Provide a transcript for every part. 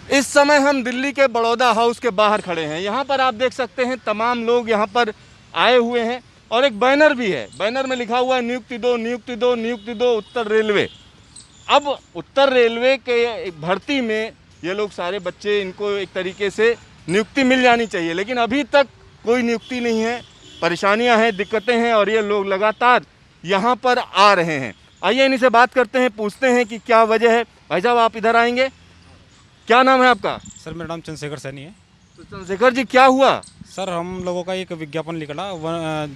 इस समय हम दिल्ली के बड़ौदा हाउस के बाहर खड़े हैं। यहाँ पर आप देख सकते हैं तमाम लोग यहाँ पर आए हुए हैं और एक बैनर भी है। बैनर में लिखा हुआ है नियुक्ति दो, नियुक्ति दो, नियुक्ति दो उत्तर रेलवे। अब उत्तर रेलवे के भर्ती में ये लोग सारे बच्चे, इनको एक तरीके से नियुक्ति मिल जानी चाहिए, लेकिन अभी तक कोई नियुक्ति नहीं है। परेशानियां हैं, दिक्कतें हैं और ये लोग लगातार यहाँ पर आ रहे हैं। आइए इन्हीं से बात करते हैं, पूछते हैं कि क्या वजह है। भाई साहब आप इधर आएंगे, क्या नाम है आपका? सर मेरा नाम चंद्रशेखर सैनी है। तो चंद्रशेखर जी क्या हुआ? सर हम लोगों का एक विज्ञापन निकला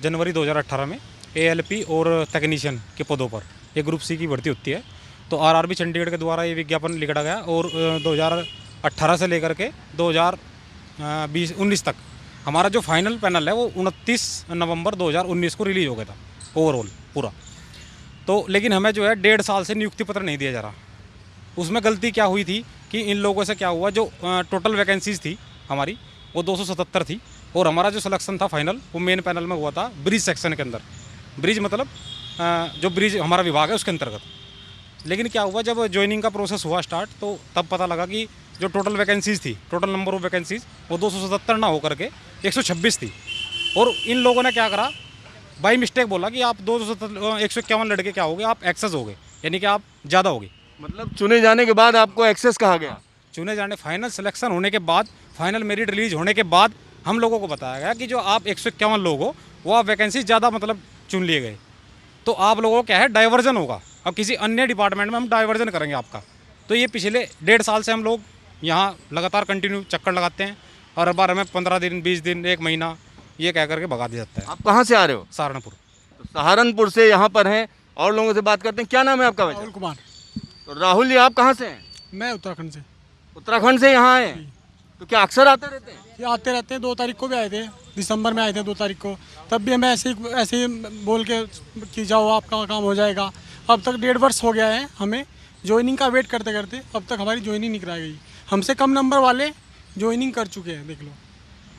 जनवरी 2018 में ALP और तकनीशियन के पदों पर, ये ग्रुप C की भर्ती होती है। तो RRB चंडीगढ़ के द्वारा ये विज्ञापन लिखा गया और 2018 से लेकर के 2019 तक हमारा जो फाइनल पैनल है वो 29 नवंबर 2019 को रिलीज़ हो गया था ओवरऑल पूरा। तो लेकिन हमें जो है 1.5 साल से नियुक्ति पत्र नहीं दिया जा रहा। उसमें गलती क्या हुई थी कि इन लोगों से क्या हुआ, जो टोटल वैकेंसीज थी हमारी वो 277 थी और हमारा जो सिलेक्शन था फाइनल वो मेन पैनल में हुआ था ब्रिज सेक्शन के अंदर। ब्रिज मतलब जो ब्रिज हमारा विभाग है उसके अंतर्गत। लेकिन क्या हुआ, जब ज्वाइनिंग का प्रोसेस हुआ स्टार्ट तो तब पता लगा कि जो टोटल वैकेंसीज थी, टोटल नंबर ऑफ वैकेंसीज वो 277 ना होकर के 126 थी। और इन लोगों ने क्या करा, बाई मिस्टेक बोला कि आप 151 लड़के क्या हो गए, आप एक्सेस हो गए, यानी कि आप ज़्यादा हो गए। मतलब चुने जाने के बाद आपको एक्सेस कहा गया? चुने जाने, फाइनल सिलेक्शन होने के बाद, फाइनल मेरिट रिलीज होने के बाद हम लोगों को बताया गया कि जो आप 151 लोग हो वो आप वैकेंसी ज़्यादा मतलब चुन लिए गए। तो आप लोगों को क्या है, डाइवर्जन होगा, अब किसी अन्य डिपार्टमेंट में हम डाइवर्जन करेंगे आपका। तो ये पिछले 1.5 साल से हम लोग यहाँ लगातार कंटिन्यू चक्कर लगाते हैं और हर बार हमें 15 दिन, 20 दिन, 1 महीना ये कह करके भगा दिया जाता है। आप कहाँ से आ रहे हो? सहारनपुर। तो सहारनपुर से यहाँ पर हैं और लोगों से बात करते हैं। क्या नाम है आपका? राहुल कुमार। तो राहुल जी आप कहाँ से हैं? मैं उत्तराखंड से। उत्तराखंड से यहाँ आए हैं? तो क्या अक्सर आते रहते हैं? ये आते रहते हैं, 2 तारीख को भी आए थे, दिसंबर में आए थे 2 तारीख को। तब भी हमें ऐसे ही बोल के कि जाओ आपका काम हो जाएगा। अब तक 1.5 वर्ष हो गया है हमें ज्वाइनिंग का वेट करते करते, अब तक हमारी ज्वाइनिंग नहीं कराई गई। हमसे कम नंबर वाले ज्वाइनिंग कर चुके हैं, देख लो।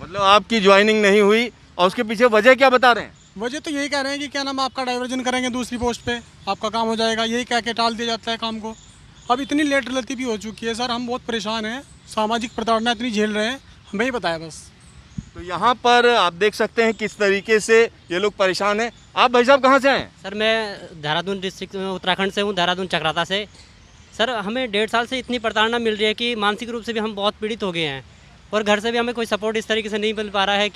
मतलब आपकी ज्वाइनिंग नहीं हुई और उसके पीछे वजह क्या बता रहे हैं? वजह तो यही कह रहे हैं कि क्या नाम, आपका डाइवर्जन करेंगे दूसरी पोस्ट पे, आपका काम हो जाएगा, यही कह के टाल दिया जाता है काम को। अब इतनी लेट गलती भी हो चुकी है सर, हम बहुत परेशान हैं, सामाजिक प्रताड़ना इतनी झेल रहे हैं, हमें ही बताया बस। तो यहाँ पर आप देख सकते हैं किस तरीके से ये लोग परेशान हैं। आप भाई साहब कहाँ से आए? सर मैं देहरादून डिस्ट्रिक्ट उत्तराखंड से हूँ, देहरादून चक्राता से। सर हमें 1.5 साल से इतनी प्रताड़ना मिल रही है कि मानसिक रूप से भी हम बहुत पीड़ित हो गए हैं और घर से भी हमें कोई सपोर्ट इस तरीके से नहीं मिल पा रहा है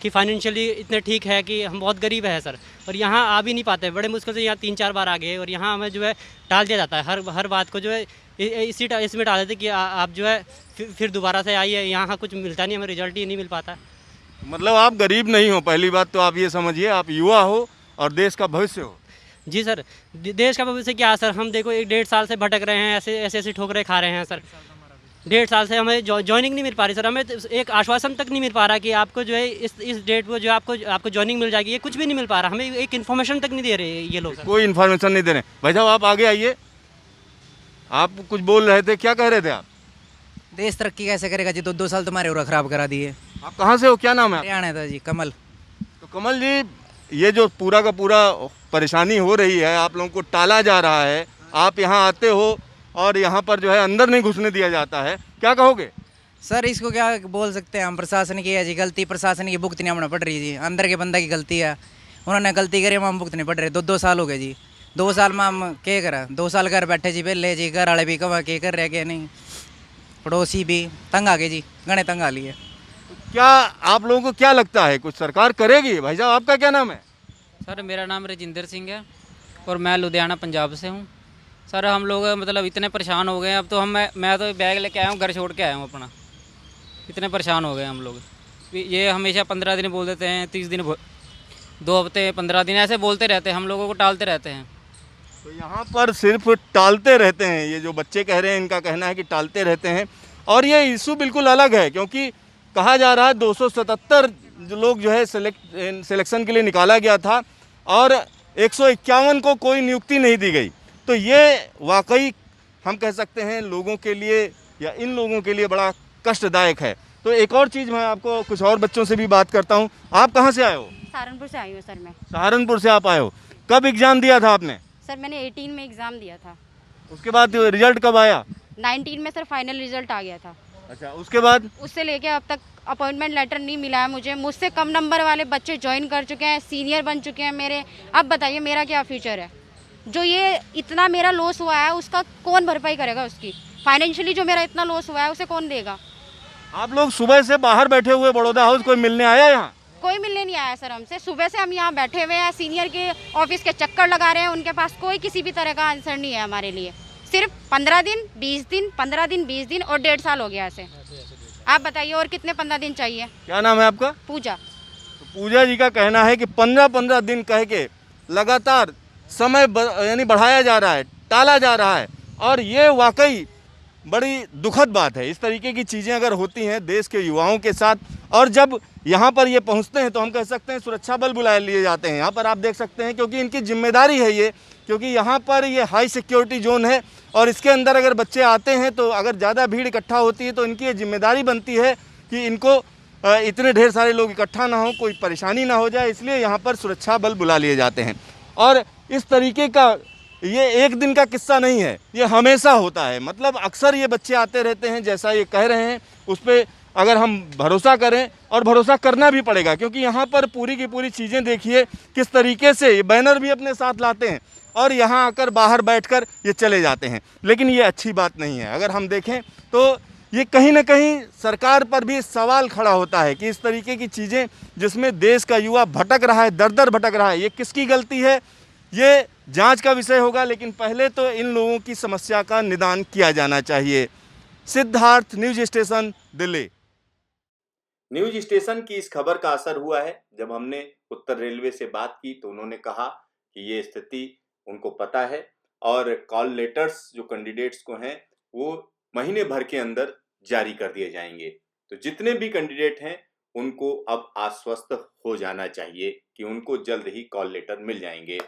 कि फाइनेंशियली इतने ठीक है कि हम बहुत गरीब है सर। और यहाँ आ भी नहीं पाते, बड़े मुश्किल से यहाँ 3-4 बार आ गए और यहाँ हमें जो है टाल दिया जाता है। हर बात को जो है इसमें टाल देते कि आप जो है फिर दोबारा से आइए, यहाँ कुछ मिलता नहीं, हमें रिजल्ट ही नहीं मिल पाता। मतलब आप गरीब नहीं हो, पहली बात तो आप ये समझिए, आप युवा हो और देश का भविष्य हो। जी सर, देश का भविष्य क्या है सर, हम देखो 1.5 साल से भटक रहे हैं, ऐसे ठोकरें खा रहे हैं सर। 1.5 साल से हमें ज्वाइनिंग नहीं मिल पा रही सर, हमें एक आश्वासन तक नहीं मिल पा रहा कि आपको जो है इस डेट पर जो आपको ज्वाइनिंग मिल जाएगी, ये कुछ भी नहीं मिल पा रहा, हमें एक इन्फॉर्मेशन तक नहीं दे रहे ये लोग। कोई इन्फॉर्मेशन नहीं दे रहे। भाई साहब आप आगे आइए, आप कुछ बोल रहे थे, क्या कह रहे थे आप? देश तरक्की कैसे करेगा जी, 2 साल तुम्हारे और खराब करा दिए। आप कहाँ से हो, क्या नाम है? हरियाणा था जी, कमल। तो कमल जी, ये जो पूरा का पूरा परेशानी हो रही है, आप लोगों को टाला जा रहा है, आप यहाँ आते हो और यहाँ पर जो है अंदर नहीं घुसने दिया जाता है, क्या कहोगे? सर इसको क्या बोल सकते हैं हम, प्रशासन की है जी गलती, प्रशासन की भुगतनी हमें पड़ रही है जी, अंदर के बंदा की गलती है, उन्होंने गलती करी, हम भुगतने पड़ रहे। 2 साल हो गए जी, 2 साल में हम क्या करा, 2 साल घर बैठे जी पहले जी, घर वाले भी कमा के कर रहे गए नहीं, पड़ोसी भी तंग आ गए जी, गणे तंग आ लिए। क्या आप लोगों को क्या लगता है कुछ सरकार करेगी? भाई साहब आपका क्या नाम है? सर मेरा नाम राजिंदर सिंह है और मैं लुधियाना पंजाब से हूँ। सर हम लोग मतलब इतने परेशान हो गए, अब तो मैं तो बैग लेके आया हूँ, घर छोड़ के आया हूँ अपना, इतने परेशान हो गए हम लोग। ये हमेशा 15 दिन बोल देते हैं, 30 दिन, 2 हफ्ते, 15 दिन ऐसे बोलते रहते हैं, हम लोगों को टालते रहते हैं। तो यहाँ पर सिर्फ टालते रहते हैं, ये जो बच्चे कह रहे हैं इनका कहना है कि टालते रहते हैं। और ये इशू बिल्कुल अलग है, क्योंकि कहा जा रहा है 277 लोग जो है सिलेक्शन के लिए निकाला गया था और 151 को कोई नियुक्ति नहीं दी गई। तो ये वाकई हम कह सकते हैं लोगों के लिए या इन लोगों के लिए बड़ा कष्टदायक है। तो एक और चीज़, मैं आपको कुछ और बच्चों से भी बात करता हूँ। आप कहाँ से आए हो? सहारनपुर से आई हूँ सर मैं। सहारनपुर से आप आए हो, कब एग्ज़ाम दिया था आपने? सर मैंने 18 में एग्ज़ाम दिया था। उसके बाद रिजल्ट कब आया? 19 में सर फाइनल रिजल्ट आ गया था। अच्छा, उसके बाद उससे लेके अब तक अपॉइंटमेंट लेटर नहीं मिला है मुझे। मुझसे कम नंबर वाले बच्चे ज्वाइन कर चुके हैं, सीनियर बन चुके हैं मेरे। अब बताइए मेरा क्या फ्यूचर है? जो ये इतना मेरा लॉस हुआ है उसका कौन भरपाई करेगा? उसकी फाइनेंशियली जो मेरा इतना लॉस हुआ है उसे कौन देगा? आप लोग सुबह से बाहर बैठे हुए बड़ौदा हाउस, कोई मिलने आया यहाँ? कोई मिलने नहीं आया सर हमसे। सुबह से हम यहाँ बैठे हुए हैं, सीनियर के ऑफिस के चक्कर लगा रहे हैं, उनके पास कोई किसी भी तरह का आंसर नहीं है हमारे लिए। सिर्फ 15 दिन 20 दिन 15 दिन 20 दिन और 1.5 साल हो गया ऐसे। आप बताइए और कितने 15 दिन चाहिए? क्या नाम है आपका? पूजा। तो पूजा जी का कहना है कि 15-15 दिन कह के लगातार समय यानी बढ़ाया जा रहा है, टाला जा रहा है, और ये वाकई बड़ी दुखद बात है। इस तरीके की चीज़ें अगर होती हैं देश के युवाओं के साथ, और जब यहाँ पर ये पहुँचते हैं तो हम कह सकते हैं सुरक्षा बल बुलाए लिए जाते हैं। यहाँ पर आप देख सकते हैं, क्योंकि इनकी जिम्मेदारी है ये, क्योंकि यहाँ पर ये हाई सिक्योरिटी जोन है और इसके अंदर अगर बच्चे आते हैं तो अगर ज़्यादा भीड़ इकट्ठा होती है तो इनकी ये जिम्मेदारी बनती है कि इनको इतने ढेर सारे लोग इकट्ठा ना हो, कोई परेशानी ना हो जाए, इसलिए यहाँ पर सुरक्षा बल बुला लिए जाते हैं। और इस तरीके का ये एक दिन का किस्सा नहीं है, ये हमेशा होता है। मतलब अक्सर ये बच्चे आते रहते हैं, जैसा ये कह रहे हैं उस पर अगर हम भरोसा करें, और भरोसा करना भी पड़ेगा, क्योंकि यहाँ पर पूरी की पूरी चीज़ें देखिए किस तरीके से ये बैनर भी अपने साथ लाते हैं और यहाँ आकर बाहर बैठकर ये चले जाते हैं। लेकिन ये अच्छी बात नहीं है। अगर हम देखें तो ये कहीं ना कहीं सरकार पर भी सवाल खड़ा होता है कि इस तरीके की चीज़ें जिसमें देश का युवा भटक रहा है, दर दर भटक रहा है, ये किसकी गलती है? ये जांच का विषय होगा, लेकिन पहले तो इन लोगों की समस्या का निदान किया जाना चाहिए। Siddharth, news station, Delhi. News station की इस खबर का असर हुआ है। जब हमने उत्तर रेलवे से बात की तो उन्होंने कहा कि ये स्थिति उनको पता है और कॉल लेटर्स जो कैंडिडेट्स को हैं वो महीने भर के अंदर जारी कर दिए जाएंगे। तो जितने भी कैंडिडेट हैं उनको अब आश्वस्त हो जाना चाहिए कि उनको जल्द ही कॉल लेटर मिल जाएंगे।